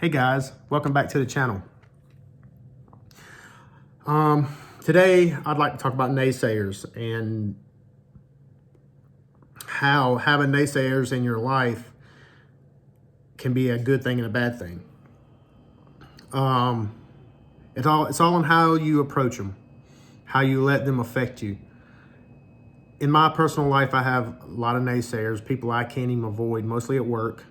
Hey guys, welcome back to the channel. Today I'd like to talk about naysayers and how having naysayers in your life can be a good thing and a bad thing. It's all on how you approach them, how you let them affect you. In my personal life, I have a lot of naysayers, people I can't even avoid, mostly at work,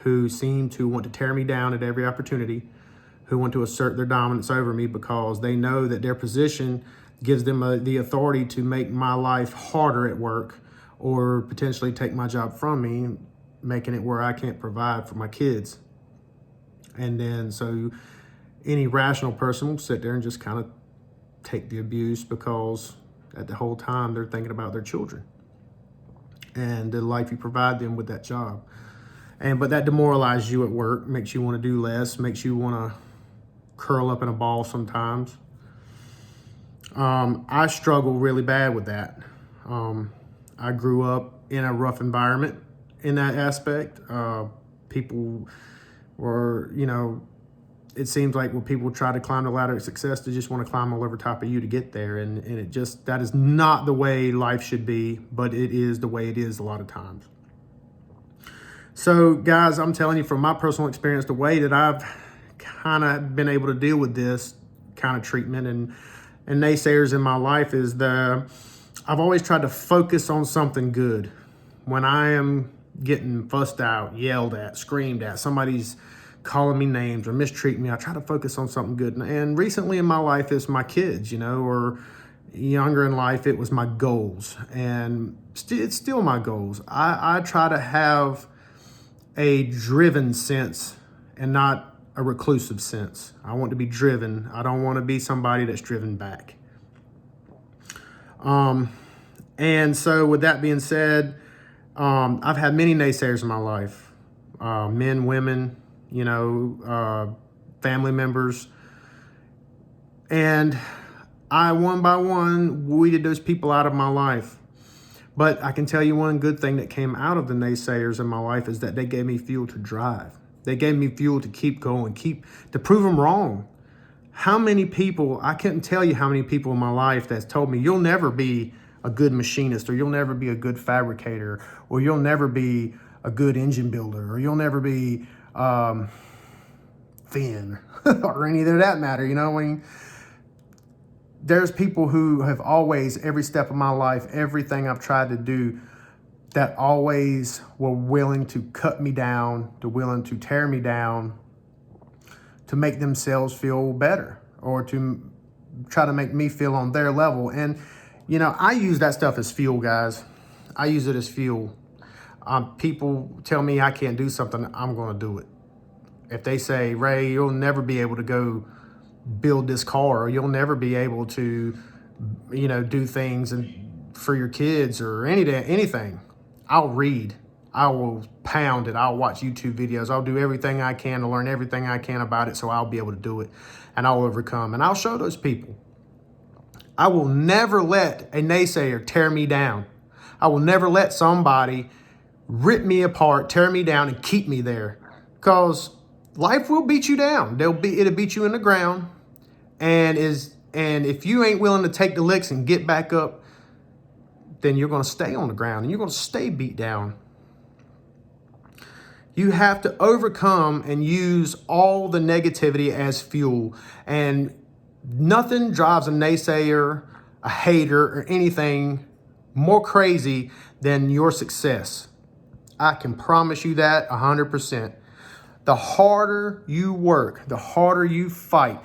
who seem to want to tear me down at every opportunity, who want to assert their dominance over me because they know that their position gives them the authority to make my life harder at work or potentially take my job from me, making it where I can't provide for my kids. And then so any rational person will sit there and just kind of take the abuse because at the whole time they're thinking about their children and the life you provide them with that job. But that demoralizes you at work, makes you want to do less, makes you want to curl up in a ball sometimes. I struggle really bad with that. I grew up in a rough environment in that aspect. People were, it seems like when people try to climb the ladder of success, they just want to climb all over top of you to get there. And that is not the way life should be, but it is the way it is a lot of times. So guys, I'm telling you from my personal experience, the way that I've kind of been able to deal with this kind of treatment and naysayers in my life is I've always tried to focus on something good. When I am getting fussed out, yelled at, screamed at, somebody's calling me names or mistreating me, I try to focus on something good. And recently in my life, it's my kids, or younger in life, it was my goals. And it's still my goals. I try to have a driven sense and not a reclusive sense. I want to be driven. I don't want to be somebody that's driven back. And so with that being said, I've had many naysayers in my life, men, women, family members. And one by one, weeded those people out of my life. But I can tell you one good thing that came out of the naysayers in my life is that they gave me fuel to drive. They gave me fuel to keep going, to prove them wrong. How many people, I couldn't tell you how many people in my life that's told me, you'll never be a good machinist, or you'll never be a good fabricator, or you'll never be a good engine builder, or you'll never be thin, or any of that matter, there's people who have always, every step of my life, everything I've tried to do, that always were willing to cut me down, willing to tear me down, to make themselves feel better, or to try to make me feel on their level. And, I use that stuff as fuel, guys. I use it as fuel. People tell me I can't do something, I'm going to do it. If they say, Ray, you'll never be able to go build this car, or you'll never be able to, do things for your kids or anything, I'll read. I will pound it. I'll watch YouTube videos. I'll do everything I can to learn everything I can about it so I'll be able to do it and I'll overcome. And I'll show those people. I will never let a naysayer tear me down. I will never let somebody rip me apart, tear me down, and keep me there. Because life will beat you down. It'll beat you in the ground. And if you ain't willing to take the licks and get back up, then you're going to stay on the ground and you're going to stay beat down. You have to overcome and use all the negativity as fuel. And nothing drives a naysayer, a hater, or anything more crazy than your success. I can promise you that 100%. The harder you work, the harder you fight,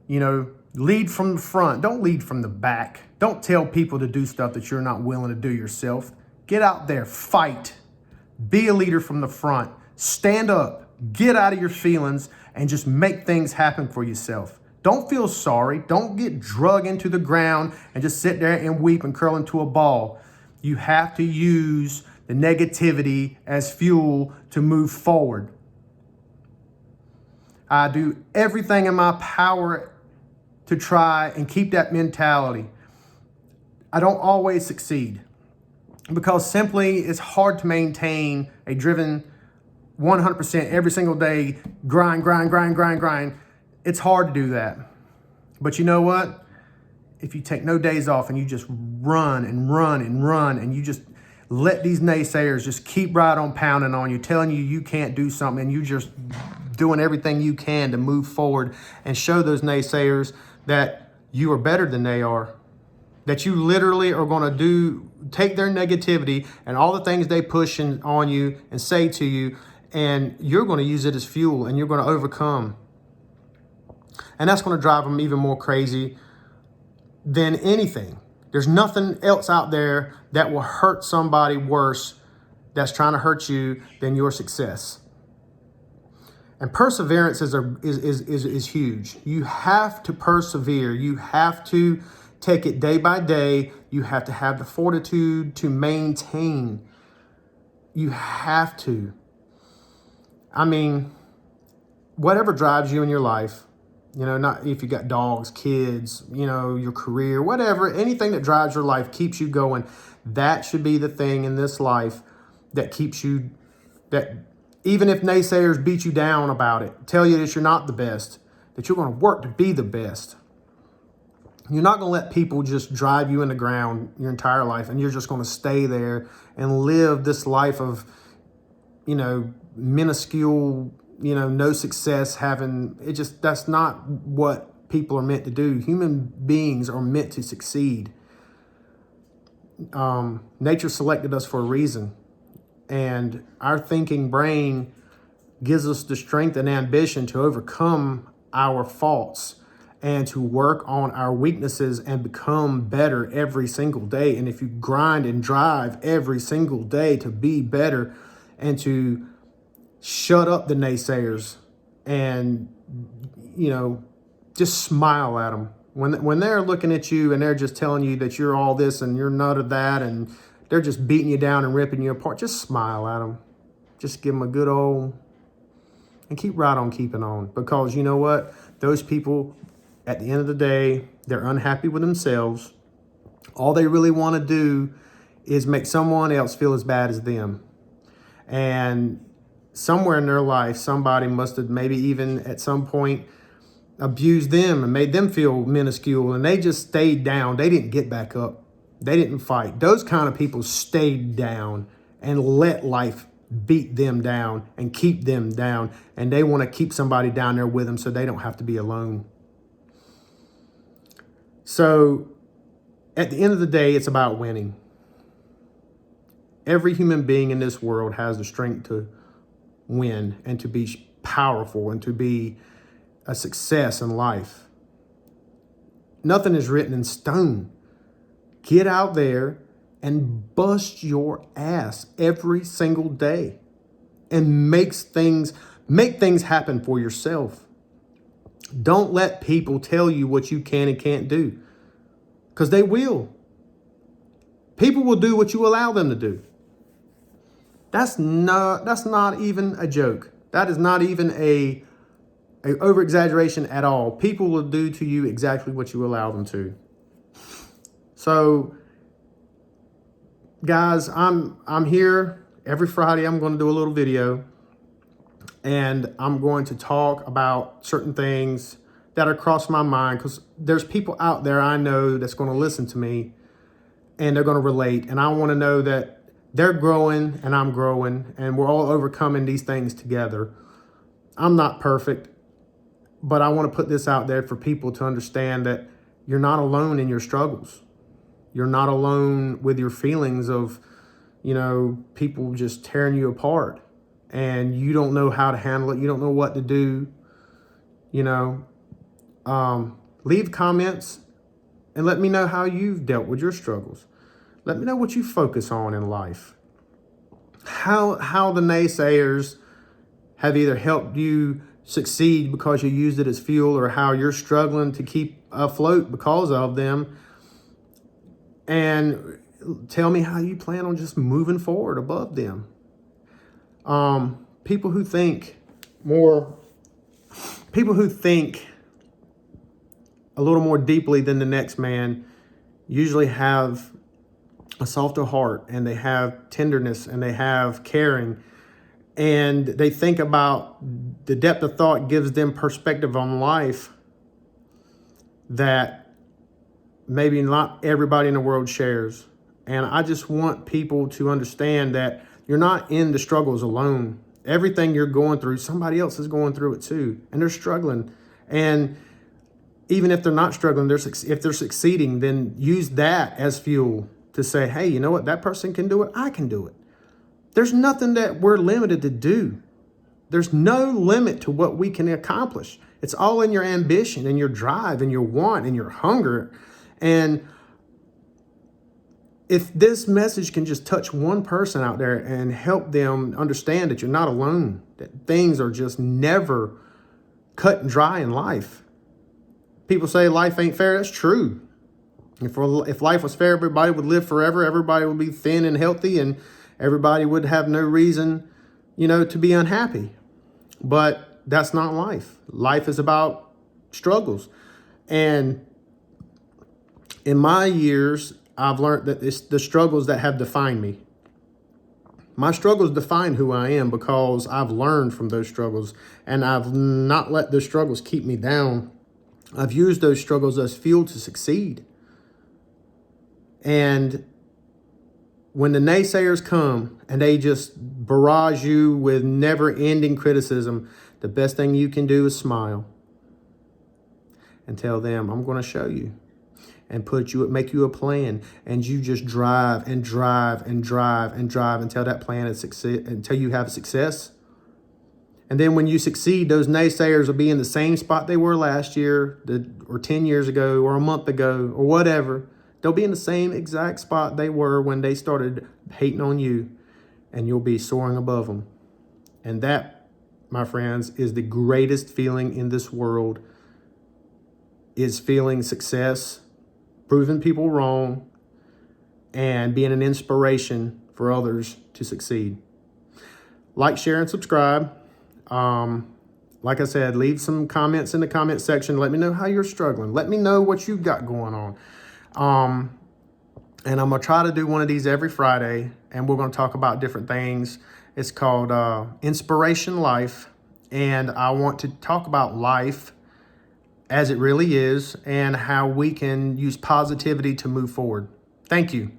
lead from the front. Don't lead from the back. Don't tell people to do stuff that you're not willing to do yourself. Get out there, fight. Be a leader from the front. Stand up, get out of your feelings, and just make things happen for yourself. Don't feel sorry. Don't get drug into the ground and just sit there and weep and curl into a ball. You have to use the negativity as fuel to move forward. I do everything in my power to try and keep that mentality. I don't always succeed because simply it's hard to maintain a driven 100% every single day, grind, grind, grind, grind, grind. It's hard to do that. But you know what? If you take no days off and you just run and run and run, and you just let these naysayers just keep right on pounding on you, telling you you can't do something, and you just doing everything you can to move forward and show those naysayers that you are better than they are, that you literally are going to take their negativity and all the things they push on you and say to you, and you're going to use it as fuel, and you're going to overcome. And that's going to drive them even more crazy than anything. There's nothing else out there that will hurt somebody worse that's trying to hurt you than your success. And perseverance is huge. You have to persevere. You have to take it day by day. You have to have the fortitude to maintain. You have to. I mean, whatever drives you in your life, you know, not if you got dogs, kids, you know, your career, whatever, anything that drives your life, keeps you going. That should be the thing in this life that keeps you, that even if naysayers beat you down about it, tell you that you're not the best, that you're going to work to be the best. You're not going to let people just drive you in the ground your entire life, and you're just going to stay there and live this life of, you know, minuscule, you know, no success, having it. Just, that's not what people are meant to do. Human beings are meant to succeed. Nature selected us for a reason, and our thinking brain gives us the strength and ambition to overcome our faults and to work on our weaknesses and become better every single day. And if you grind and drive every single day to be better and to shut up the naysayers and, you know, just smile at them. When they're looking at you and they're just telling you that you're all this and you're none of that, and they're just beating you down and ripping you apart, just smile at them. Just give them a good old, and keep right on keeping on. Because you know what? Those people, at the end of the day, they're unhappy with themselves. All they really want to do is make someone else feel as bad as them. And somewhere in their life, somebody must have maybe even at some point abused them and made them feel minuscule, and they just stayed down. They didn't get back up. They didn't fight. Those kind of people stayed down and let life beat them down and keep them down. And they want to keep somebody down there with them so they don't have to be alone. So at the end of the day, it's about winning. Every human being in this world has the strength to win and to be powerful and to be a success in life. Nothing is written in stone. Get out there and bust your ass every single day and make things happen for yourself. Don't let people tell you what you can and can't do, because they will. People will do what you allow them to do. That's not even a joke. That is not even a over-exaggeration at all. People will do to you exactly what you allow them to. So, guys, I'm here every Friday. I'm going to do a little video, and I'm going to talk about certain things that are across my mind, because there's people out there I know that's going to listen to me, and they're going to relate, and I want to know that they're growing and I'm growing, and we're all overcoming these things together. I'm not perfect, but I want to put this out there for people to understand that you're not alone in your struggles. You're not alone with your feelings of, you know, people just tearing you apart, and you don't know how to handle it. You don't know what to do. You know, leave comments and let me know how you've dealt with your struggles. Let me know what you focus on in life. How the naysayers have either helped you succeed because you used it as fuel, or how you're struggling to keep afloat because of them. And tell me how you plan on just moving forward above them. People who think a little more deeply than the next man usually have a softer heart, and they have tenderness, and they have caring, and they think about the depth of thought gives them perspective on life that maybe not everybody in the world shares. And I just want people to understand that you're not in the struggles alone. Everything you're going through, somebody else is going through it too, and they're struggling. And even if they're not struggling, if they're succeeding, then use that as fuel to say, hey, you know what? That person can do it. I can do it. There's nothing that we're limited to do. There's no limit to what we can accomplish. It's all in your ambition and your drive and your want and your hunger. And if this message can just touch one person out there and help them understand that you're not alone, that things are just never cut and dry in life. People say life ain't fair. That's true. If life was fair, everybody would live forever. Everybody would be thin and healthy, and everybody would have no reason, to be unhappy. But that's not life. Life is about struggles. And in my years, I've learned that it's the struggles that have defined me. My struggles define who I am because I've learned from those struggles, and I've not let those struggles keep me down. I've used those struggles as fuel to succeed. And when the naysayers come and they just barrage you with never-ending criticism, the best thing you can do is smile and tell them, I'm going to show you, and make you a plan. And you just drive and drive and drive and drive until that plan is until you have success. And then when you succeed, those naysayers will be in the same spot they were last year or 10 years ago or a month ago or whatever. They'll be in the same exact spot they were when they started hating on you, and you'll be soaring above them. And that, my friends, is the greatest feeling in this world, is feeling success, proving people wrong, and being an inspiration for others to succeed. Like, share, and subscribe. Like I said, leave some comments in the comment section. Let me know how you're struggling. Let me know what you've got going on. And I'm going to try to do one of these every Friday, and we're going to talk about different things. It's called Inspiration Life, and I want to talk about life as it really is and how we can use positivity to move forward. Thank you.